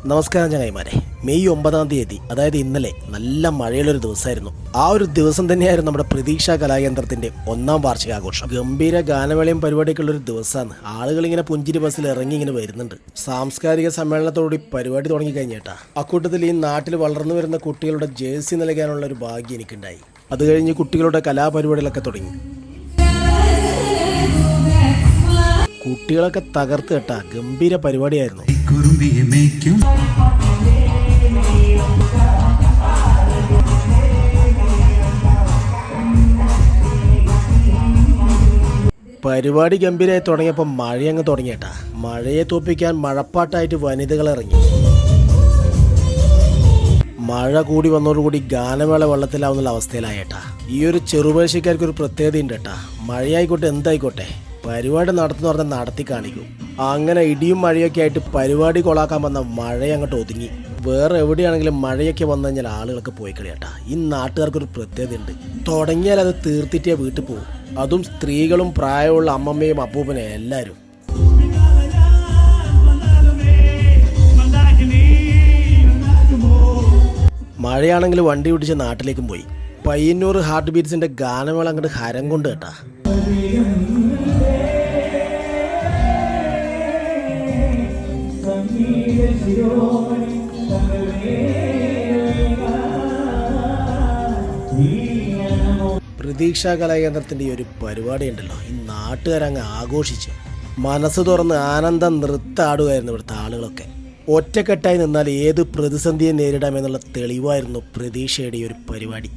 നമസ്കാരം ചങ്ങായിമാരെ. മെയ് 9 അതായത് ഇന്നലെ നല്ല മഴയുള്ളൊരു ദിവസമായിരുന്നു. ആ ഒരു ദിവസം തന്നെയായിരുന്നു നമ്മുടെ പ്രതീക്ഷാ കലാകേന്ദ്രത്തിന്റെ 1ാം വാർഷികാഘോഷം. ഗംഭീര ഗാനമേളയും പരിപാടിയൊക്കെയുള്ളൊരു ദിവസമാണ്. ആളുകൾ ഇങ്ങനെ പുഞ്ചിരി ബസ്സിൽ ഇറങ്ങി ഇങ്ങനെ വരുന്നുണ്ട്. സാംസ്കാരിക സമ്മേളനത്തോടുകൂടി പരിപാടി തുടങ്ങി കഴിഞ്ഞേട്ടാ. അക്കൂട്ടത്തിൽ ഈ നാട്ടിൽ വളർന്നു വരുന്ന കുട്ടികളുടെ ജേഴ്സി നൽകാനുള്ള ഒരു ഭാഗ്യം എനിക്കുണ്ടായി. അത് കഴിഞ്ഞ് കുട്ടികളുടെ കലാപരിപാടികളൊക്കെ തുടങ്ങി. കുട്ടികളൊക്കെ തകർത്ത് കേട്ടാ. ഗംഭീര പരിപാടിയായിരുന്നു. പരിപാടി ഗംഭീരമായി തുടങ്ങിയപ്പോൾ മഴയങ്ങ് തുടങ്ങിയേട്ടാ. മഴയെ തോപ്പിക്കാൻ മഴപ്പാട്ടായിട്ട് വനിതകൾ ഇറങ്ങി. മഴ കൂടി വന്നതോടുകൂടി ഗാനമേള വെള്ളത്തിലാവുന്നുള്ള അവസ്ഥയിലായേട്ടാ. ഈ ഒരു ചെറുപേശക്കാർക്ക് ഒരു പ്രത്യേകതയുണ്ട് കേട്ടാ. മഴയായിക്കോട്ടെ എന്തായിക്കോട്ടെ പരിപാടി നടത്തുന്ന പറഞ്ഞാൽ നടത്തി കാണിക്കും. അങ്ങനെ ഇടിയും മഴയൊക്കെ ആയിട്ട് പരിപാടി കൊളാക്കാൻ വന്ന മഴ അങ്ങോട്ട് ഒതുങ്ങി. വേറെ എവിടെയാണെങ്കിലും മഴയൊക്കെ വന്നു കഴിഞ്ഞാൽ ആളുകളൊക്കെ പോയി കളിയാട്ടാ. ഈ നാട്ടുകാർക്കൊരു പ്രത്യേകതയുണ്ട്. തുടങ്ങിയാൽ അത് തീർത്തിട്ടേ വീട്ടിൽ പോകും. അതും സ്ത്രീകളും പ്രായമുള്ള അമ്മമ്മയും അപ്പൂപ്പനെ എല്ലാവരും. മഴയാണെങ്കിൽ വണ്ടി പിടിച്ച് നാട്ടിലേക്കും പോയി. പയ്യന്നൂർ ഹാർട്ട് ബീറ്റ്സിന്റെ ഗാനമേള അങ്ങോട്ട് ഹരം കൊണ്ട് കേട്ടാ. പ്രതീക്ഷാ കലാകേന്ദ്രത്തിൻ്റെ ഈ ഒരു പരിപാടി ഉണ്ടല്ലോ, ഈ നാട്ടുകാരങ്ങ് ആഘോഷിച്ച് മനസ്സ് തുറന്ന് ആനന്ദം നൃത്താടുകയായിരുന്നു ഇവിടുത്തെ ആളുകളൊക്കെ. ഒറ്റക്കെട്ടായി നിന്നാൽ ഏത് പ്രതിസന്ധിയെ നേരിടാമെന്നുള്ള തെളിവായിരുന്നു പ്രതീക്ഷയുടെ ഈ ഒരു പരിപാടി.